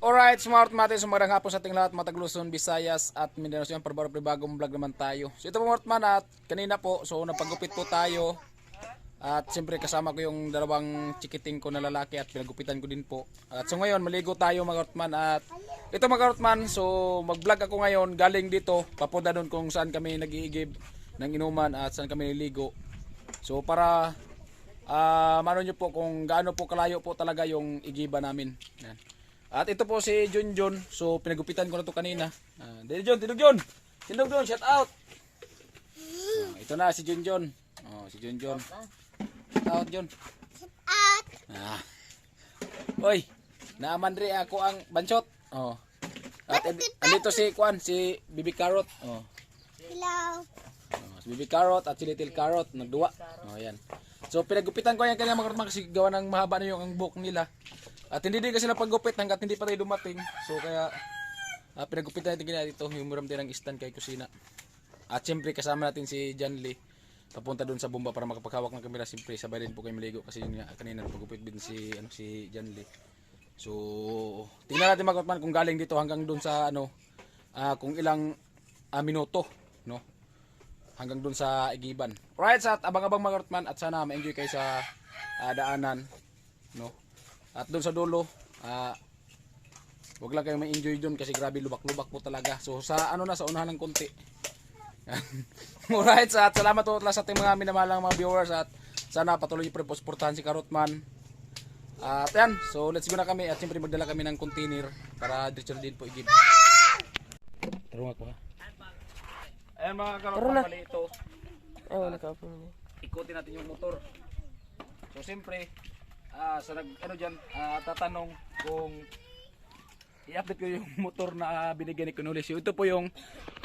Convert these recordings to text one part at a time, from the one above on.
Alright, smart matin, magandang hapon sa ating lahat, mga Tagluson, Visayas at Mindanao. So, bagong vlog naman tayo. So ito po Mortman at kanina po, so napagupit po tayo. At siyempre kasama ko yung dalawang chikiting ko na lalaki at pinagupitan ko din po. At so ngayon, maligo tayo mga Mortman. At ito mga Mortman, so mag-vlog ako ngayon galing dito. Papunta doon kung saan kami nag-iigib ng inuman at saan kami niligo. So para mano nyo po kung gaano po kalayo po talaga yung igiba namin. Yan. At ito po si Junjun. So pinagupitan ko na to kanina. Dito Jun, Tidog Jun. Tidog Jun, shout out. Ito na si Junjun. Si Junjun. Shout out Jun. Shout out. Oy, naaman rin ako ang bansot. At andito si Kwan, si Bibi Carrot. Hello. Si Bibi Carrot at si Little Carrot nagduwa. Ayan. So pinagupitan ko yan kanina mga Mortman kasi gawa ng mahaba na yung ang buhok nila. At hindi din kasi napagupit hanggat hindi pa tayo dumating. So kaya pinagupitan natin kanya dito yung muram din ng stand kay kusina. At siyempre kasama natin si John Lee. Papunta doon sa bomba para makapaghawak ng kamera. Siyempre sabay din po kayo maligo kasi yun nga kanina napagupit din si John Lee. So tingnan natin mga Mortman kung galing dito hanggang doon sa kung ilang minuto, no? Hanggang doon sa igiban. Alright, sa abang-abang mga Mortman at sana ma-enjoy kayo sa daanan, no? At doon sa dulo, wag lang kayong ma-enjoy doon kasi grabe lubak-lubak po talaga. So sa sa unahan ng konti. Alright, at salamat po sa ating mga minamahalang mga viewers at sana patuloy niyo po suportahan si Carrotman. At yan, so let's go na kami at siyempre magdala kami ng container para diretso din po i-give. Tarong ako ha. Ayan mga Carrotman, pala ito. Ikutin natin yung motor. So siyempre, so tatanong kung i-update ko yung motor na binigay ni Quinuli. So ito po yung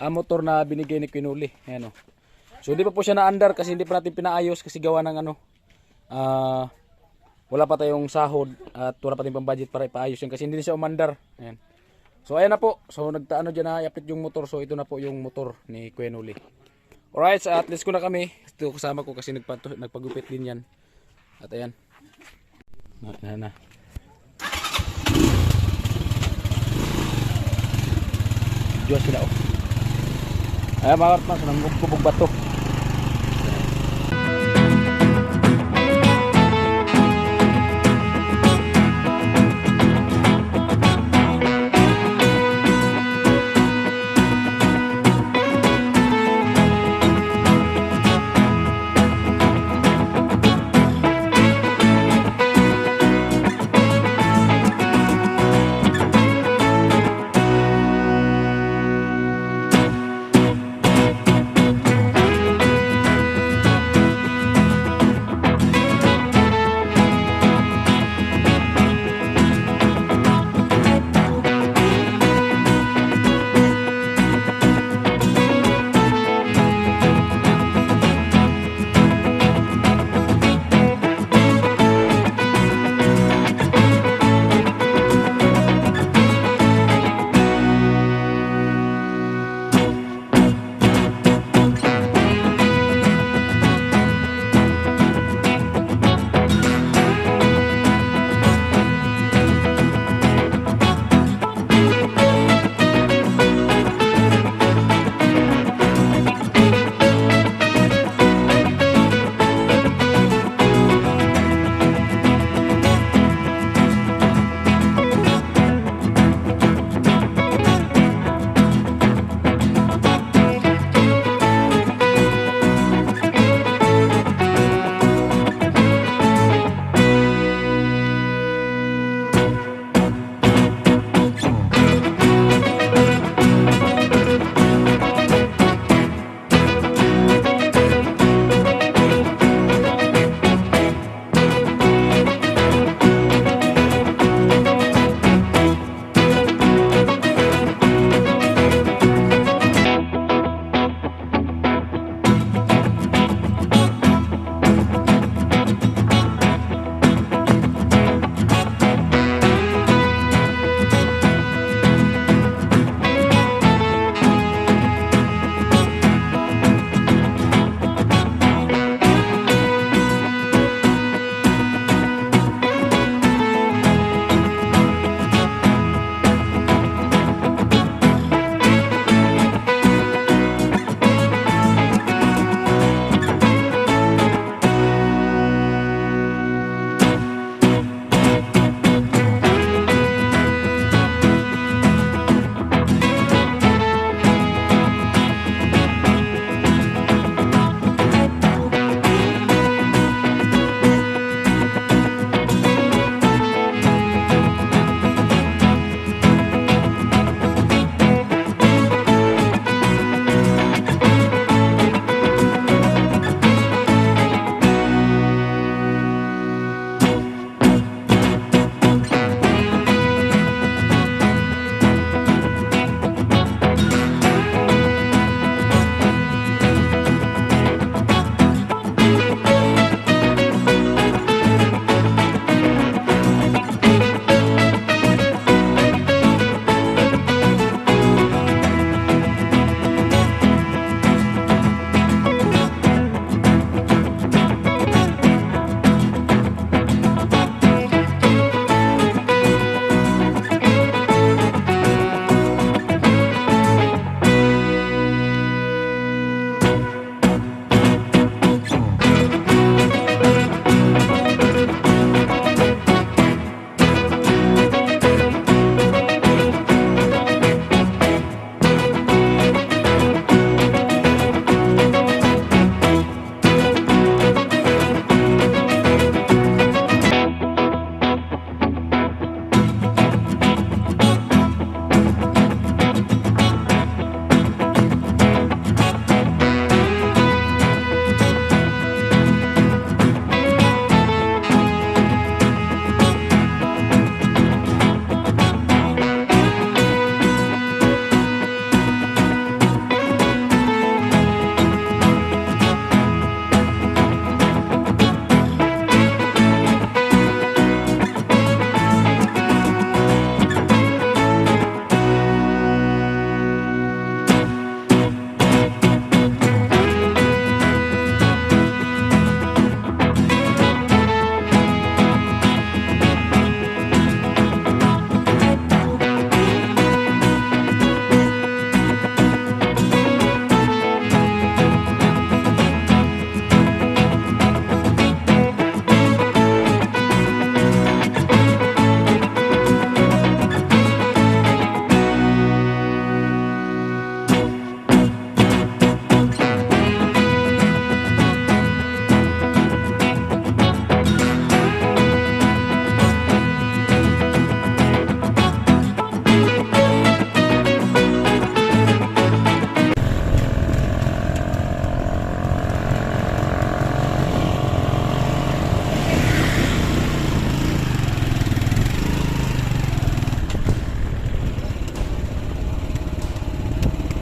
motor na binigay ni Quinuli. Ayan o. So hindi pa po siya na-under kasi hindi pa natin pinaayos kasi gawa ng wala pa tayong sahod at wala pa tayong pang-budget para ipaayos yun kasi hindi siya umandar. Ayan. So ayan na po. So nagtaano dyan na i-update yung motor. So ito na po yung motor ni Quinuli. Alright, so at least ko na kami. Ito kasama ko kasi nagpagupit din yan. At ayan. Na. Diyos sila oh. Ayan mga Mortman, so nanggubog bato.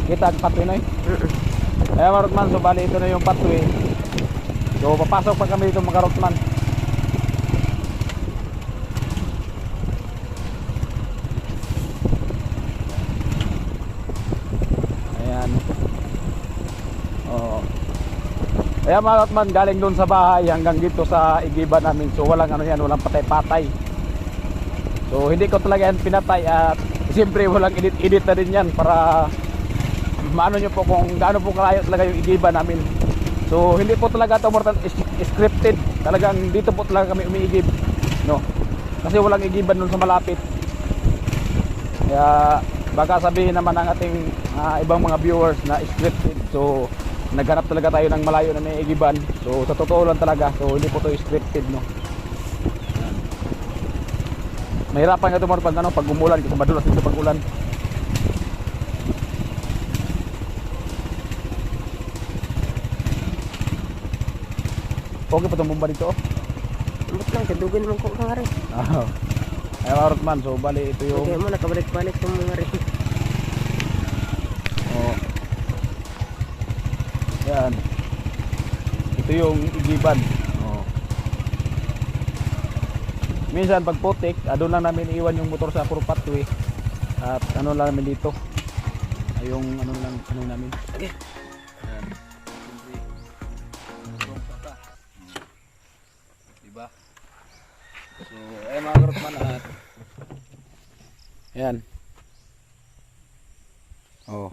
Kita ang pathway na Ayan mga Rotman, so bali ito na yung pathway. So papasok pa kami dito mga Rotman. Ayan. Oo. Ayan mga Rotman, galing doon sa bahay hanggang dito sa igiban namin. So walang ano yan, walang patay-patay. So hindi ko talaga yan pinatay at siyempre walang edit na rin yan para maano nyo po kung gaano po kalayo talaga yung igiban namin. So hindi po talaga ito mortal scripted. Talagang dito po talaga kami umiigib, no? Kasi walang igiban doon sa malapit. Kaya baka sabihin naman ng ating ibang mga viewers na scripted. So naghanap talaga tayo ng malayo na may igiban. So sa totoo lang talaga. So hindi po ito scripted, no? Mahirapan nga ito pag umulan kasi madulas dito pag ulan. Okay pa itong bomba dito. Ambot lang, kadugin mo ko nga rin. Ay marot man, so bali ito yung Okay mo, nakabalik-balik sa mga rin. oh. Yan. Ito yung igiban. Oh. Minsan pag putik, doon lang namin iwan yung motor sa puro pathway. At ano lang namin dito. Ay yung ano namin. Okay. Ayan. Diba? So, ay mga karotman at ayan. Oh.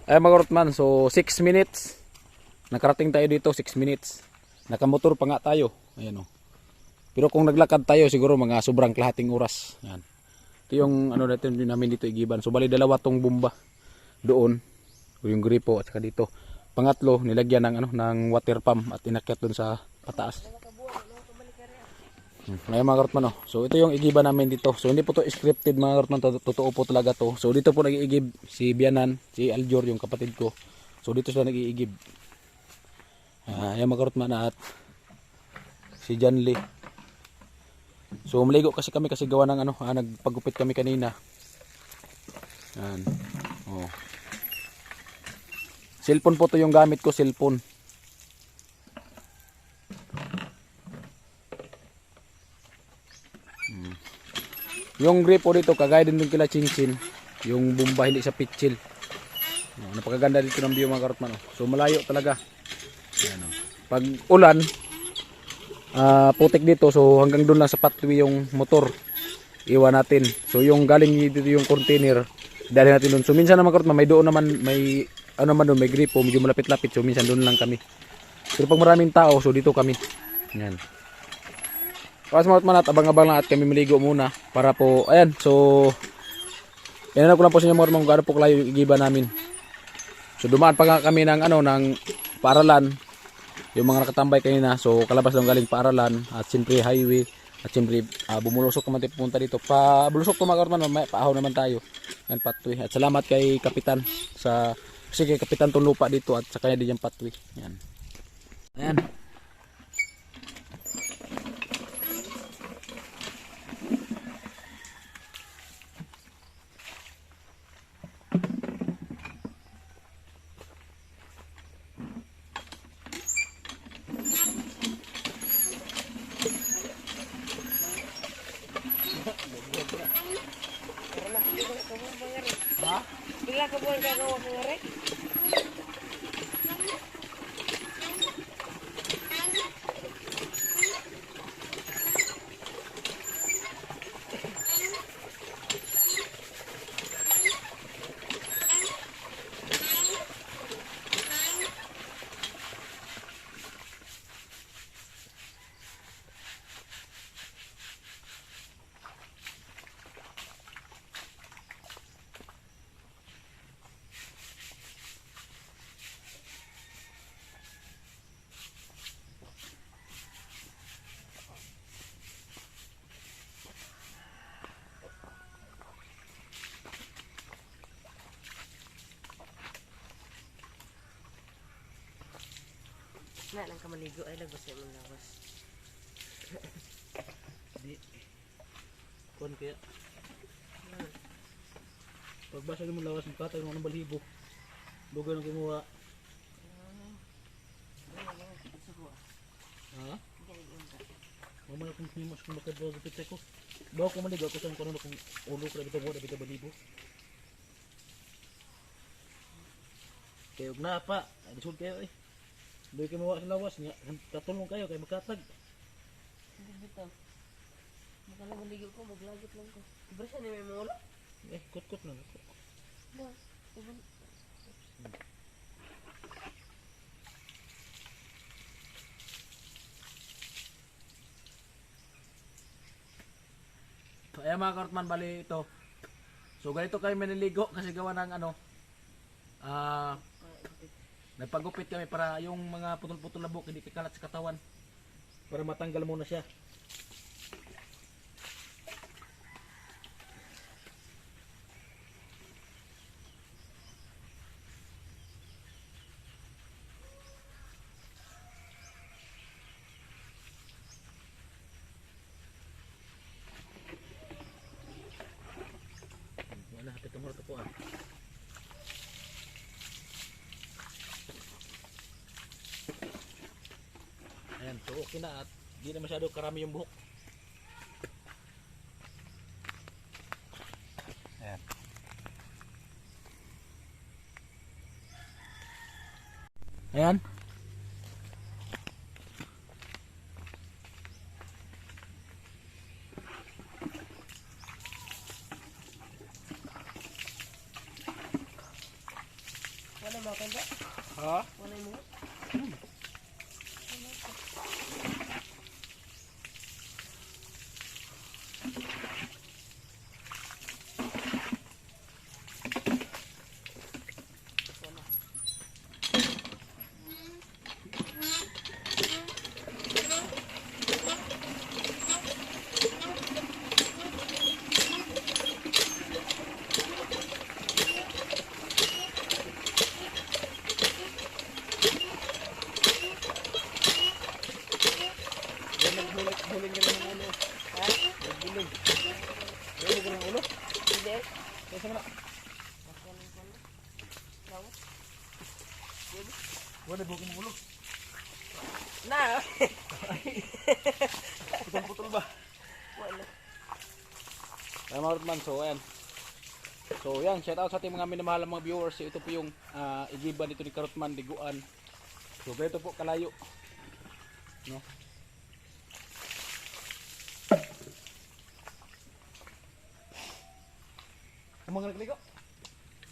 Ay mga karotman, so 6 minutes. Nakarating tayo dito, 6 minutes. Nakamotor pa nga tayo. Ayan oh. Pero kung naglakad tayo siguro mga sobrang kalahating oras. Ayan. Ito yung ano namin dito igiban. So bali dalawa tong bomba doon. Yung gripo at saka dito. Pangatlo nilagyan ng ng water pump at inakyat doon sa pataas. Ngayon mga karotman, so ito yung igiban namin dito. So hindi po to scripted mga karotman, totoo po talaga to. So dito po nag-iigib si Bianan, si Aljor yung kapatid ko. So dito sila nag-iigib. Ayan mga karotman at si John Lee. So maligo kasi kami kasi gawa ng nagpagupit kami kanina. Yan. Oh. Cellphone po to yung gamit ko, cellphone. Yung gripo dito kagaya din dun kila Chinchin. Yung bomba hindi sa pitchil. Oh, napakaganda dito ng view mga karotman. Oh. So malayo talaga. Yan, oh. Pag ulan, putik dito, so hanggang doon lang sa pathway yung motor iwan natin. So yung galing dito yung container dali natin doon. So minsan naman karotman may doon naman may doon may gripo medyo malapit-lapit, so minsan doon lang kami. Pero pag maraming tao, so dito kami. Yan. Kawas mga karotman at abang-abang lang at kami maligo muna para po ayan. So yan ko lang po sa inyo mga karotman kung gaano po kalayo yung igiba namin. So dumaan pa nga kami ng ng paaralan. Yung mga nakatambay kanina, so kalabas lang galing paaralan at siyempre highway at siyempre bumulusok naman tayo pumunta dito. Bulusok to mga karotman, may paahaw naman tayo. Yan pathway. At salamat kay Kapitan kasi kay Kapitan tong lupa dito at sa kanya din yung pathway. Yan. Ayan. Bila ka buwan gagawa ko nga rin? Na lang ka maligo ay lagos ay mong lawas. Di. Kon kaya. Pagbasa mo lawas ng katay ng balibo. Dugay ng gumawa. Ha? Mamaya kung himas kung makadlaw sa pitay ko. Bawa ko manigaw ko sa kung ano kung ulo ko na bitaw mo na bitaw balibo. Kaya huwag na pa. Ay, disod kayo eh. Doy kayo mawa sa lawas niya. Tatulong kayo kaya magkatag. Hindi bitaw. Makala maligo ko, maglagit lang ko. Ibrasa ni may mula. Eh, kot-kot na ako. Ba, ibang... So, ayan mga kartman, bali ito. So, ganito kayo maniligo kasi gawa ng ano, nagpagupit kami para yung mga putol-putol na buhok hindi kakalat sa katawan. Para matanggal muna siya. Wala, hapit ang murto po ah. Ayan, so okay na at di na masyado karami yung buhok. Ayan. Ayan. Wala ba kanda? Ha? Wala mo? Nagbuling ka ng ulo. Ha? Nagbuling. Nagbuling ka ng ulo. Hindi. Kaya sa mga. Wala buhok ng ulo. Na! Putol-putol ba? Wala. Ayan mga kartman, so ayan. So yan, shout out sa ating mga minamahal mga viewers. So, ito po yung igiban dito ni Karutman, Diguan. So ganito po kalayo. No? Ang mga nagligo.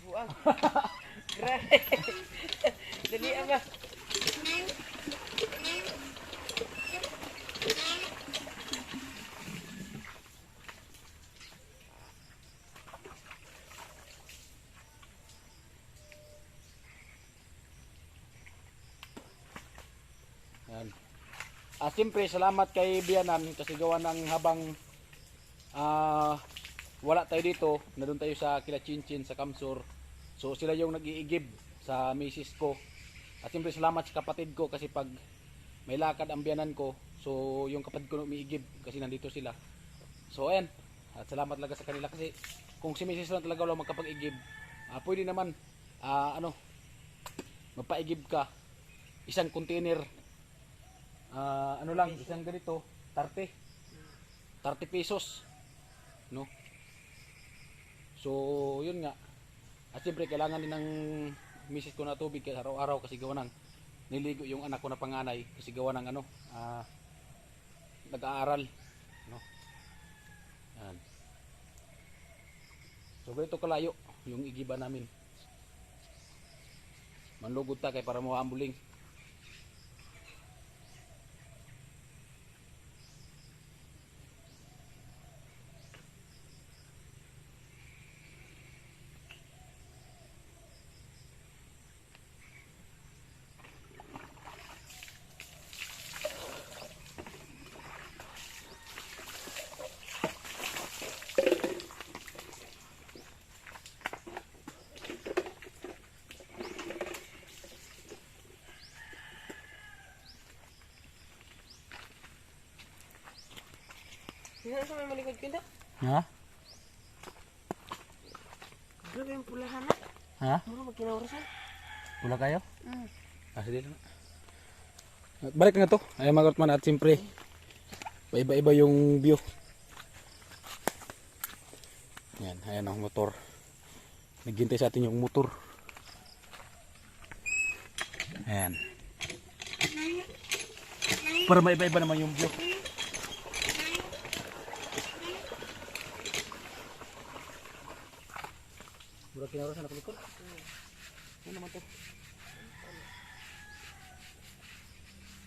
Buang. Grabe. Dali ba? Yan. Siyempre, salamat kay Bianan kasi gawa ng habang wala tayo dito, na doon tayo sa Kila Chinchin, sa Kamsur. So sila yung nag-iigib sa misis ko. At siyempre salamat sa kapatid ko kasi pag may lakad ang biyanan ko, so yung kapatid ko umiigib kasi nandito sila. So ayan, at salamat talaga sa kanila kasi kung si misis lang talaga wala magkapag-igib, pwede naman magpaigib ka isang container. Ano lang, isang ganito, 30 pesos, no? So, yun nga. At siyempre, kailangan din ng misis ko na tubig kasi araw-araw kasi gawa ng niligo yung anak ko na panganay kasi gawa ng nag-aaral, no? Yan. So, ganito kalayo yung igiba namin. Manlugod ta kay para mo ambuling. Sino sa may malikod ka na? Ha? Pero yung pulahan na. Ha? Mura magkinaurasan. Pula kayo? Mm. Sige lang. At balik nga to. Ay mga karotman at siyempre iba-iba yung view. Yan, ayan ang motor. Naghintay sa atin yung motor. Ayan. Para maiba-iba naman yung view. Mura kinaurasan na palikod. Ano naman to?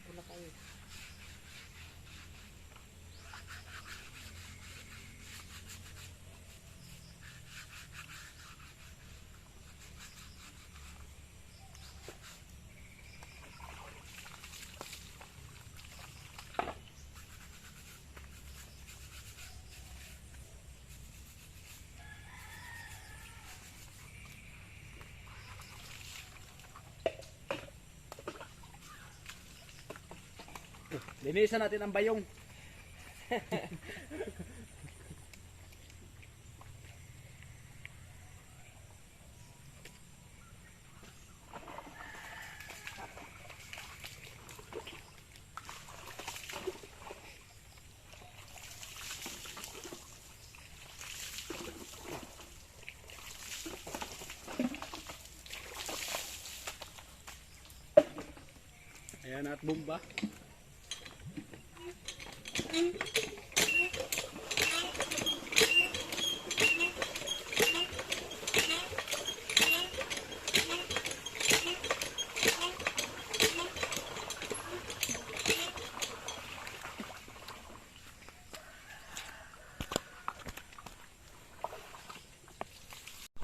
Pula kayo. Linisan natin ang bayong. Ayan at bomba.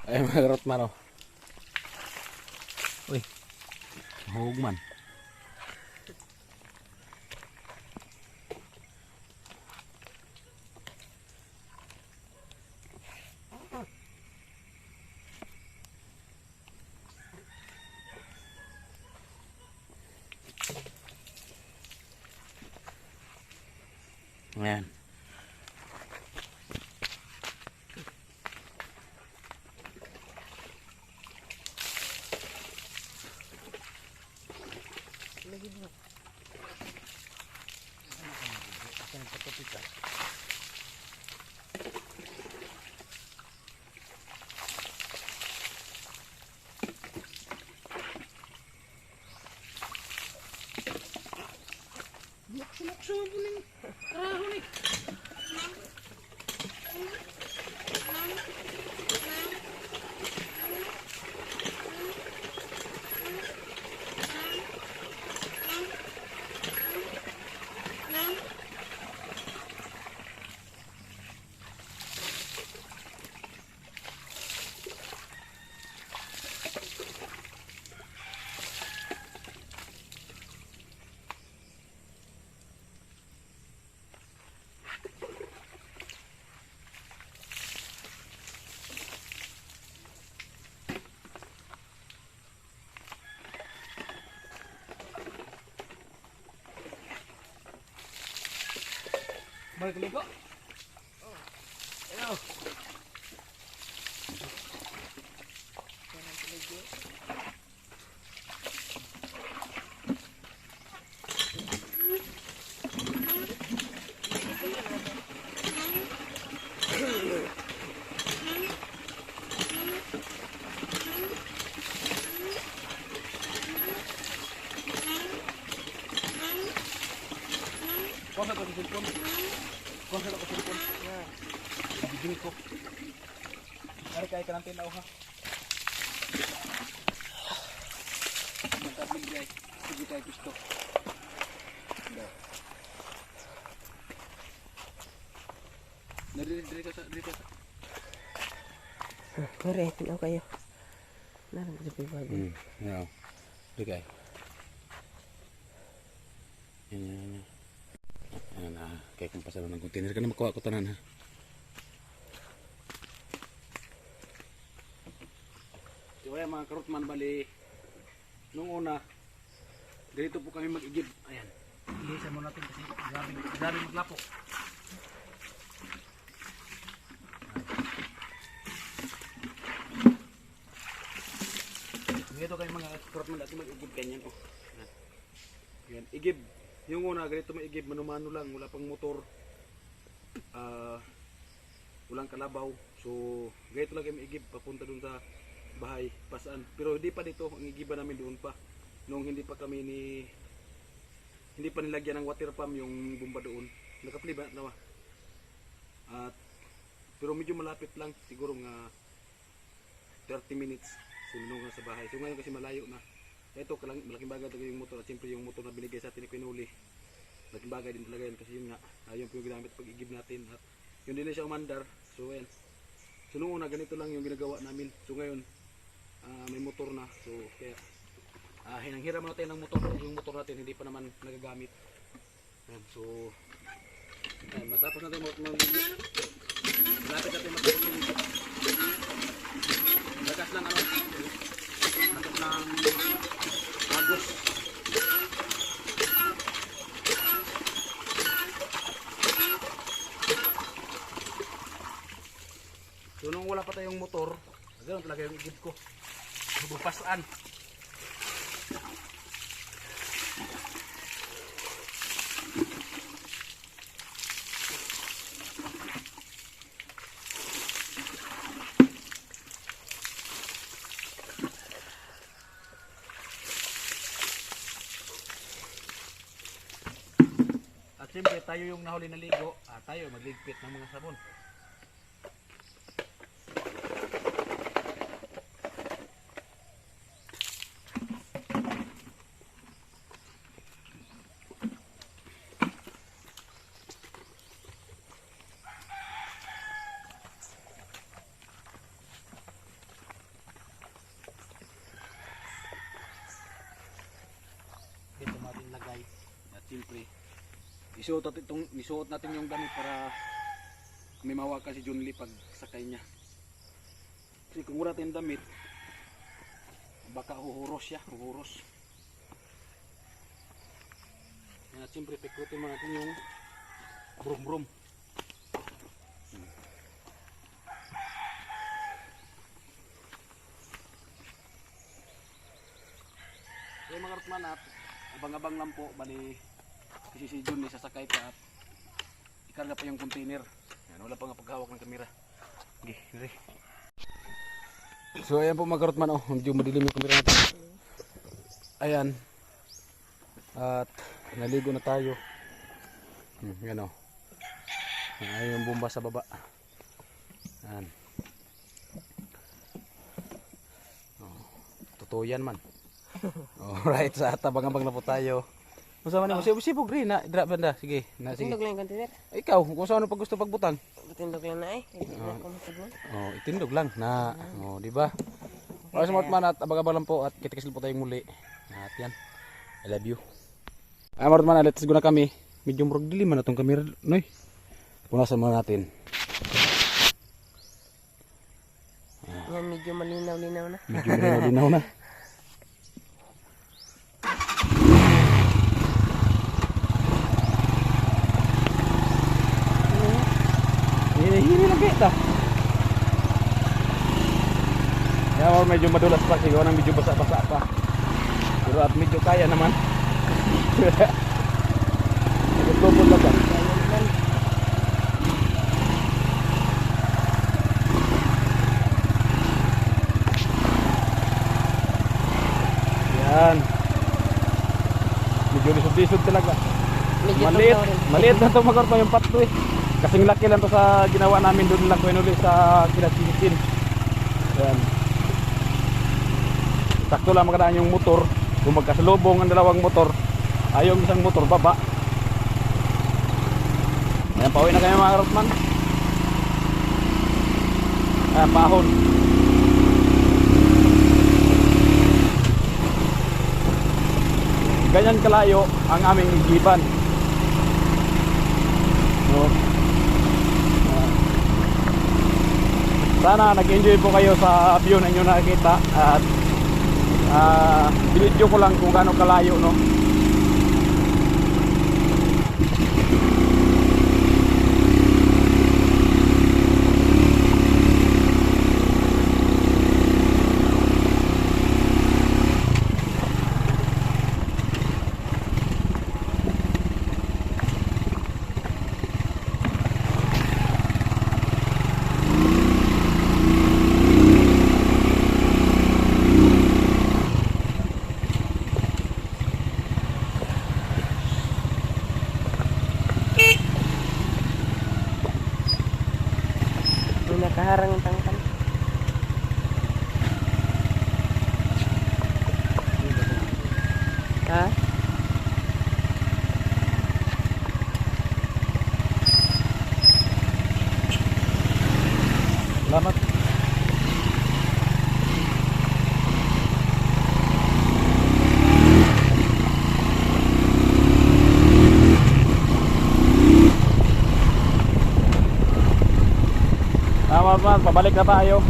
Ay mga karotman oh. Uy, mahog man. Ayan. Lagi mo. Balik ko. Ayo. Kuha ko sa cellphone. Kuha ko sa cellphone. Yan. Bibili ko. Ari kay kanang tinaw ha. Magkabig guys. Sige tayo gusto. Diri ka sa. Kore, tinaw kayo. Narang sa bago. Yeah. Diri kay. Yan. Ayan na, kaya kung pasalo ng container ka na makuha ko tanan ha. So ayan mga karotman, bali nung una ganito po kami mag-igib. Ayan, ilisan mo natin kasi grabe maglapo. Kurot man dati mag-igib ganyan. Oh. Yan. Igib. Yung una, ganito mag-igib. Mano-mano lang. Wala pang motor. Walang kalabaw. So, ganito lang kami igib. Papunta dun sa bahay. Pasaan. Pero hindi pa dito. Ang igiba namin doon pa. Nung hindi pa kami hindi pa nilagyan ng water pump yung bomba doon. Nakapli ba? Nawa. At pero medyo malapit lang, siguro nga 30 minutes sinunungan sa bahay. So ngayon kasi malayo na. Ito, malaking bagay talaga yung motor. At siyempre yung motor na binigay sa atin ni Pinuli. Malaking bagay din talaga yan kasi yun nga, yun po yung ginamit pag-igib natin. At yun din siya umandar. So ayan. So noong una, ganito lang yung ginagawa namin. So ngayon, may motor na. So kaya, hinanghiram natin ng motor. Yung motor natin hindi pa naman nagagamit. Ayan, so, ayan, matapos natin mag-video. Malapit natin matapos yung lakas lang lakas ng agos. So nung wala pa tayong motor, ganoon talaga yung igib ko. Bupasaan. At siyempre tayo yung nahuli na ligo, tayo magligpit ng mga sabon. Dito natin lagay. At siyempre isuot natin yung damit para may mawakan si Junli pag sakay niya. Kasi kung wala tayong damit, baka huhuros siya, huhuros. At siyempre pikutin mo natin yung brum-brum. So mga Rotman, at abang-abang lang po, bali kasi si Jun sasakay pa at ikarga pa yung container. Yan, wala pa nga paghawak ng kamera. Okay, dire. So ayan po mga Rotman, medyo madilim yung kamera natin. Ayan. At naligo na tayo. Yan Ayan yung bomba sa baba. Ayan. Totoo yan man. Alright, sa abang-abang na po tayo. Kung saan man mo, sibog rin na, drop banda, sige. Sige. Itindog lang yung container. Ikaw, kung saan pag gusto pagbutang. Itindog lang na Hindi na ako matagol. Itindog lang na, di ba? Para sa mga man at abang-abang lang po at kita-kisil po tayong muli. At yan, I love you. Ay mga man, let's go na kami. Medyo murag dilim na itong camera, noy. Punasan muna natin. Yan, medyo malinaw-linaw na. Medyo malinaw na. Hini lang kita. Ya, medyo madulas pa siguro nang medyo basa-basa pa. Pero at medyo kaya naman. Nagtubod lang ba? Yan. Medyo lisod-lisod talaga. Maliit na ito magkorpa yung patlo eh. Kasing laki lang to sa ginawa namin doon lang Pinuli sa Kinasikin. Yan. Sakto lang makadaan yung motor. Kung magkasalubong ang dalawang motor, yung isang motor baba. Ayan, pauwi na kayo mga Rotman. Ayan, pahon. Ganyan kalayo ang aming igiban. So, sana nag-enjoy po kayo sa view na inyo nakikita at video ko lang kung gaano kalayo, no. May nakaharang ang tangkal. Ha? Salamat. Tama man, pabalik na tayo.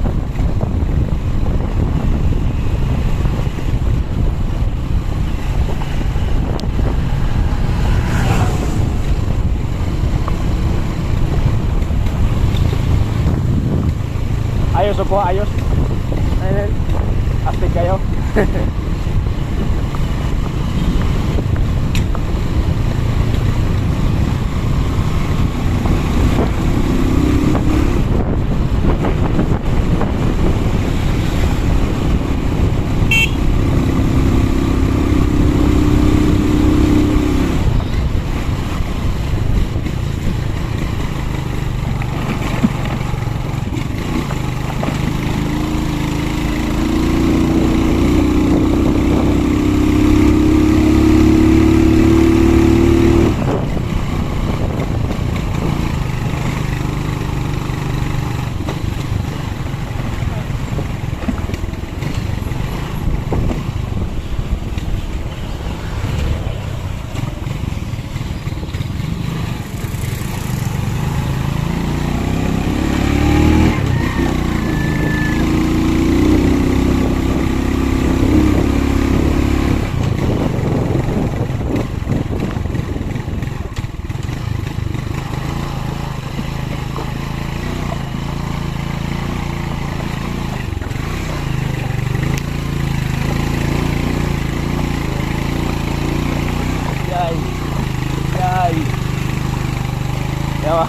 Ayos po, ayos. Ayun. Astig kayo.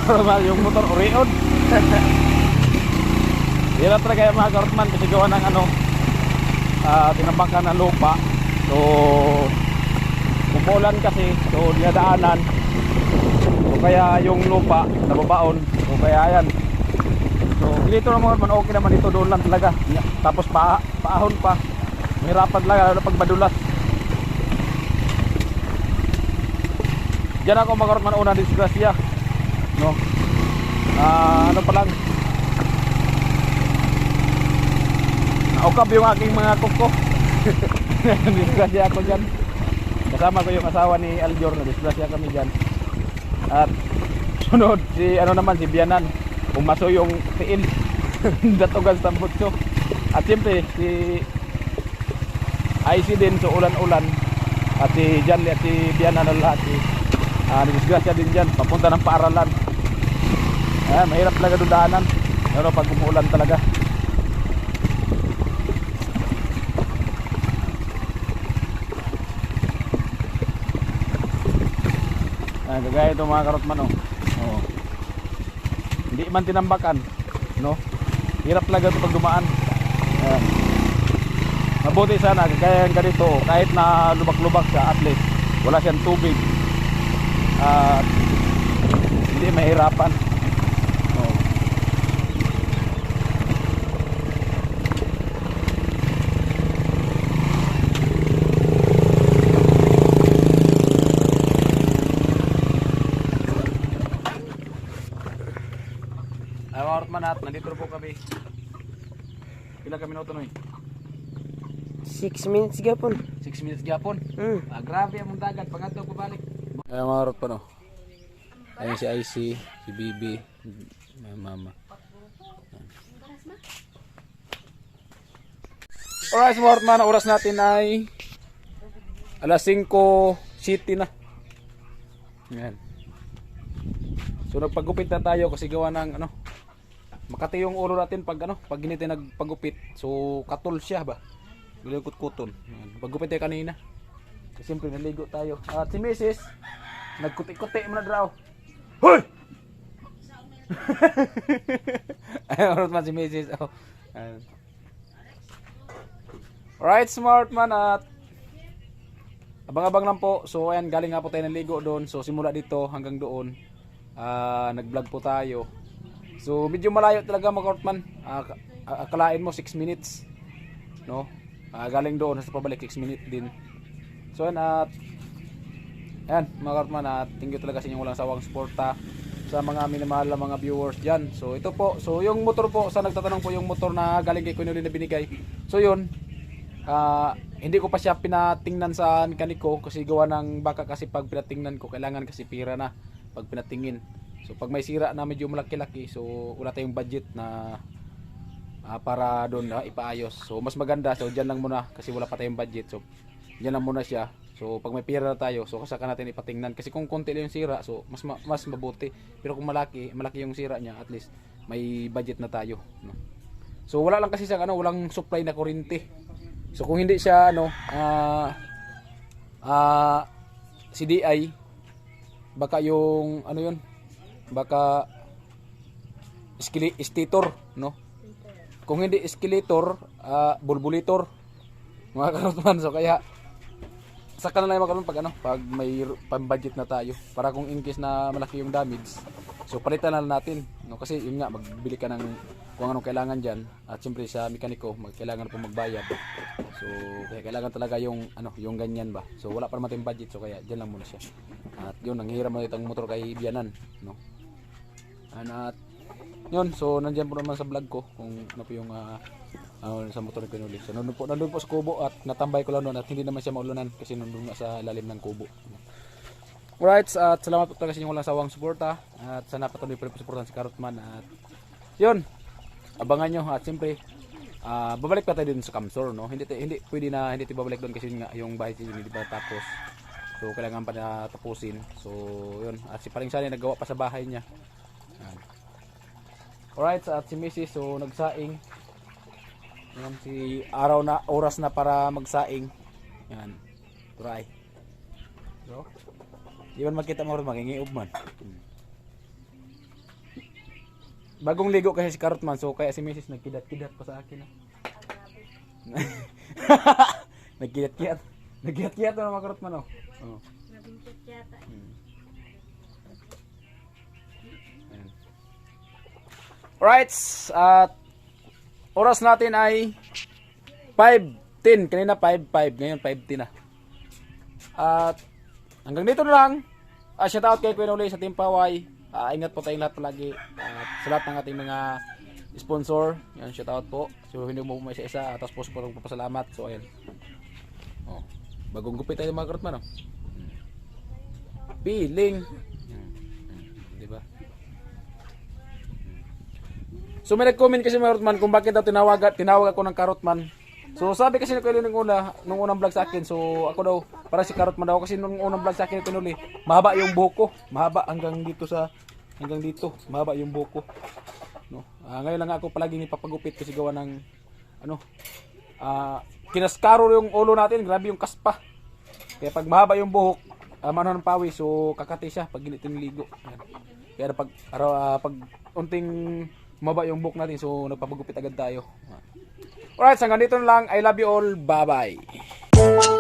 Normal yung motor uriod. Hirap talaga yung mga karotman kasi gawa ng ano, tinambakan ng lupa. So umulan kasi, so dinadaanan. So kaya yung lupa nababaon. So kaya yan. So dito naman okay naman dito, doon lang talaga. Tapos paahon pa. Mahirapan talaga lalo pag madulas. Diyan ako mga karotman una disgrasya. No. Ano pa lang, naukab yung aking mga kuko. Disgrasya ako dyan. Kasama ko yung asawa ni Aljor, na disgrasya kami dyan. At sunod si ano naman, si Bianan, pumaso yung tiil. Datugan sa tambutso. At siyempre si IC din, so ulan-ulan. At si Janli at si Bianan na lahat, disgrasya din dyan, papunta ng paaralan. Mahirap talaga doon daanan, pero pag umuulan talaga. Kagaya itong mga karotman, oh. Oh. Hindi man tinambakan, no? Hirap talaga ito pag dumaan. Mabuti sana kagaya ganito, kahit na lubak-lubak siya, at least wala siyang tubig. Hindi mahirapan. At nandito po kami. Pila kami minuto noy? 6 minutes gapon. 6 minutes gyapon. Grabe ang dagat pangadto pabalik. Ay marot pa no. Ayun si IC, si BB, mama. Alright, smart man, oras natin ay alas 5:00 na. Yan. So nagpagupit na tayo kasi gawa ng ano, Makati yung ulo natin pag ano, pag hindi tayo nagpagupit. So katol siya ba? Gilukot-kuton. Pagupit tayo kanina. Kasi siyempre naligo tayo. At si Mrs. nagkuti-kuti mo na draw. Hoy! Ayun man si Mrs. Oh. Alright, smart man, at abang-abang lang po. So ayan, galing nga po tayo naligo doon. So simula dito hanggang doon, nag-vlog po tayo. So medyo malayo talaga mga Kortman. Akalain mo 6 minutes. No? Galing doon sa pabalik 6 minutes din. So yan at ayan mga Kortman, at thank you talaga sa inyong walang sawang suporta sa mga minamahal na mga viewers dyan. So ito po, so yung motor po, sa nagtatanong po yung motor na galing kay Kuya Noli na binigay. So yun, hindi ko pa siya pinatingnan sa mekaniko kasi gawa ng baka kasi pag pinatingnan ko kailangan kasi pira na pag pinatingin. So pag may sira na medyo malaki-laki, so wala tayong budget na para doon ipaayos. So mas maganda, so dyan lang muna kasi wala pa tayong budget. So dyan lang muna siya. So pag may pira na tayo, so saka natin ipatingnan kasi kung konti lang yung sira, so mas mabuti. Pero kung malaki yung sira niya, at least may budget na tayo, no? So wala lang kasi siyang walang supply na kuryente. So kung hindi siya CDI, baka yung yun, baka stator, no? Kung hindi escalator, bulbulator, mga Kortman. So kaya saka na lang magkaroon pag may pang-budget na tayo para kung in case na malaki yung damage, so palitan na natin, no? Kasi yun nga, magbili ka ng kung anong kailangan dyan, at siyempre sa mekaniko kailangan po magbayad. So kaya kailangan talaga yung yung ganyan ba. So wala pa naman tayong budget, so kaya dyan lang muna siya. At yun, nanghiram mo itong motor kay Bianan, no? At yun, so nandiyan po naman sa vlog ko kung ano po yung sa motor ni Kuya Noli. So nandun po sa kubo at natambay ko lang doon at hindi naman siya maulunan kasi nandun nga sa ilalim ng kubo. Alright, at salamat po talaga sa inyong walang sawang suporta at sana patuloy po suportahan si Karotman. At yun, abangan nyo at siyempre babalik pa tayo din sa Kamsor, no? Hindi pwede na hindi tayo babalik doon kasi nga yung bahay hindi pa tapos. So kailangan pa na tapusin. So yun, at si Paring Sani naggawa pa sa bahay niya. Alright, at si Mrs. so nagsaing. Yan, si oras na para magsaing. Yan. Try. So, di man makita mo rin, mangingiub man. Bagong ligo kasi si Karotman, so kaya si Mrs. nagkidat-kidat pa sa akin. Nagkidat-kidat. Nagkidat-kidat na mga Karotman, oh. Oh. Nabingkit yata. Alright, at oras natin ay 5:10. Kanina 5:05, ngayon 5:10 na. At hanggang dito na lang. Shout out kay Kuya Noli sa Team Paway. Ingat po tayong lahat palagi. At sa lahat ng ating mga sponsor, yan, shout out po. So hindi mo po isa-isa, tapos po po papasalamat. So ayan. Oh, bagong gupit tayo mga Karotman, no? Feeling. Di ba? So may nag-comment kasi mga Karotman kung bakit daw tinawag ako ng Karotman. So sabi kasi ni Kuya Noli nung unang vlog sa akin, so ako daw para si Karotman daw kasi nung unang vlog sa akin ni Kuya Noli, mahaba yung buhok ko, mahaba hanggang dito, mahaba yung buhok ko. No. Ngayon lang ako palagi nipapagupit kasi gawa ng kinaskaro yung ulo natin, grabe yung kaspa. Kaya pag mahaba yung buhok, mano ng pawis, so kakati siya pag ginit niligo. Kaya pag unting maba yung buhok natin, so nagpapagupit agad tayo. Alright, hanggang dito na lang. I love you all. Bye bye.